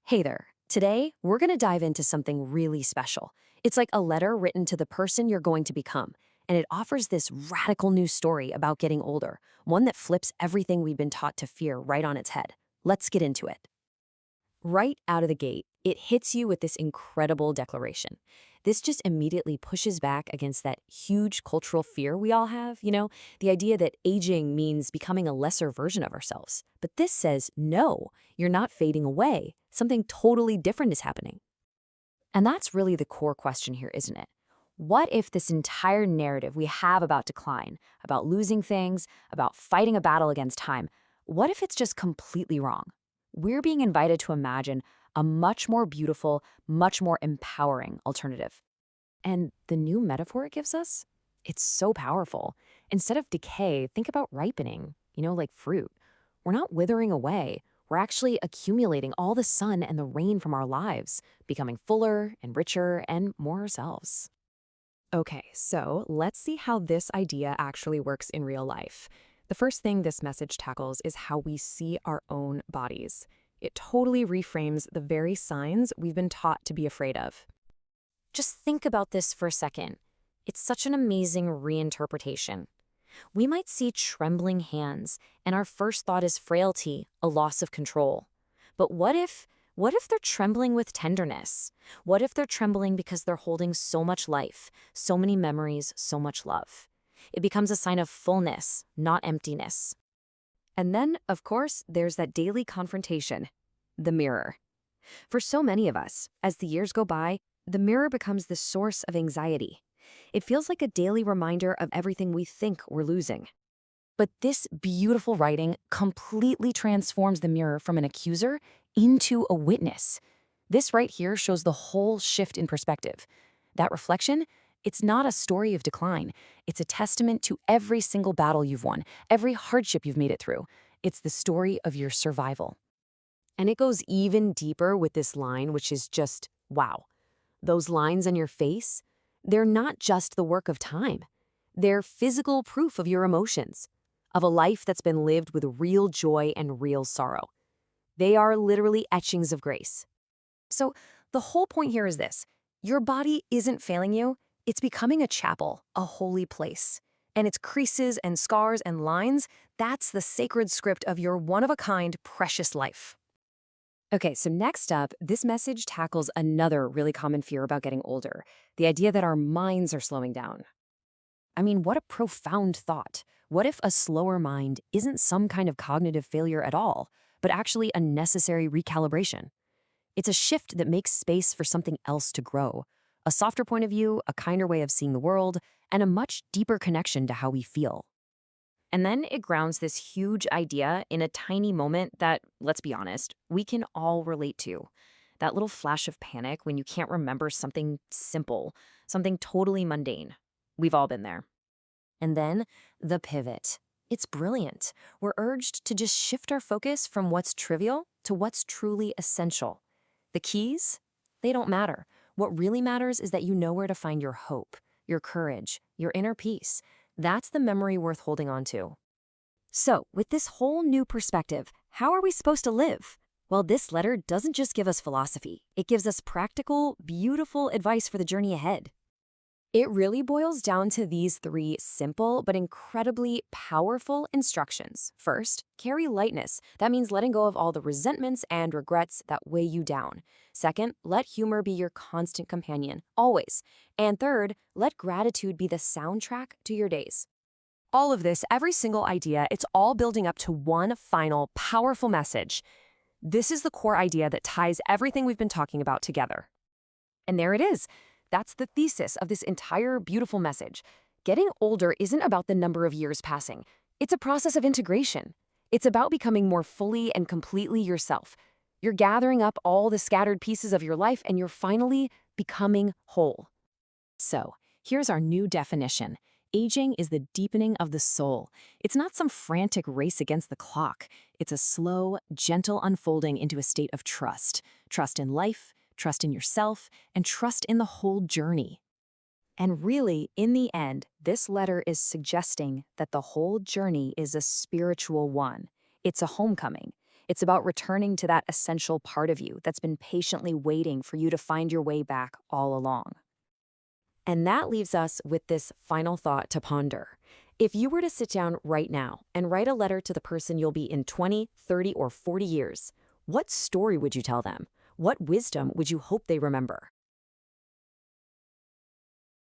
Hey there. Today, we're going to dive into something really special. It's like a letter written to the person you're going to become, and it offers this radical new story about getting older, one that flips everything we've been taught to fear right on its head. Let's get into it. Right out of the gate, it hits you with this incredible declaration. This just immediately pushes back against that huge cultural fear we all have, the idea that aging means becoming a lesser version of ourselves. But this says, no, you're not fading away. Something totally different is happening. And that's really the core question here, isn't it? What if this entire narrative we have about decline, about losing things, about fighting a battle against time, what if it's just completely wrong? We're being invited to imagine a much more beautiful, much more empowering alternative. And the new metaphor it gives us? It's so powerful. Instead of decay, think about ripening, like fruit. We're not withering away. We're actually accumulating all the sun and the rain from our lives, becoming fuller and richer and more ourselves. Okay, so let's see how this idea actually works in real life. The first thing this message tackles is how we see our own bodies. It totally reframes the very signs we've been taught to be afraid of. Just think about this for a second. It's such an amazing reinterpretation. We might see trembling hands, and our first thought is frailty, a loss of control. But what if they're trembling with tenderness? What if they're trembling because they're holding so much life, so many memories, so much love? It becomes a sign of fullness, not emptiness. And then, of course, there's that daily confrontation, the mirror. For so many of us, as the years go by, the mirror becomes the source of anxiety. It feels like a daily reminder of everything we think we're losing. But this beautiful writing completely transforms the mirror from an accuser into a witness. This right here shows the whole shift in perspective. That reflection, it's not a story of decline. It's a testament to every single battle you've won, every hardship you've made it through. It's the story of your survival. And it goes even deeper with this line, which is just wow. Those lines on your face, they're not just the work of time. They're physical proof of your emotions, of a life that's been lived with real joy and real sorrow. They are literally etchings of grace. So the whole point here is this. Your body isn't failing you. It's becoming a chapel, a holy place. And its creases and scars and lines, that's the sacred script of your one-of-a-kind, precious life. Okay, so next up, this message tackles another really common fear about getting older, the idea that our minds are slowing down. I mean, what a profound thought. What if a slower mind isn't some kind of cognitive failure at all, but actually a necessary recalibration? It's a shift that makes space for something else to grow, a softer point of view, a kinder way of seeing the world, and a much deeper connection to how we feel. And then it grounds this huge idea in a tiny moment that, let's be honest, we can all relate to. That little flash of panic when you can't remember something simple, something totally mundane. We've all been there. And then the pivot. It's brilliant. We're urged to just shift our focus from what's trivial to what's truly essential. The keys, they don't matter. What really matters is that you know where to find your hope, your courage, your inner peace. That's the memory worth holding on to. So, with this whole new perspective, how are we supposed to live? Well, this letter doesn't just give us philosophy. It gives us practical, beautiful advice for the journey ahead. It really boils down to these three simple but incredibly powerful instructions. First, carry lightness. That means letting go of all the resentments and regrets that weigh you down. Second, let humor be your constant companion, always. And third, let gratitude be the soundtrack to your days. All of this, every single idea, it's all building up to one final, powerful message. This is the core idea that ties everything we've been talking about together. And there it is. That's the thesis of this entire beautiful message. Getting older isn't about the number of years passing. It's a process of integration. It's about becoming more fully and completely yourself. You're gathering up all the scattered pieces of your life and you're finally becoming whole. So, here's our new definition. Aging is the deepening of the soul. It's not some frantic race against the clock. It's a slow, gentle unfolding into a state of trust. Trust in life, trust in yourself, and trust in the whole journey. And really, in the end, this letter is suggesting that the whole journey is a spiritual one. It's a homecoming. It's about returning to that essential part of you that's been patiently waiting for you to find your way back all along. And that leaves us with this final thought to ponder. If you were to sit down right now and write a letter to the person you'll be in 20, 30, or 40 years, what story would you tell them? What wisdom would you hope they remember?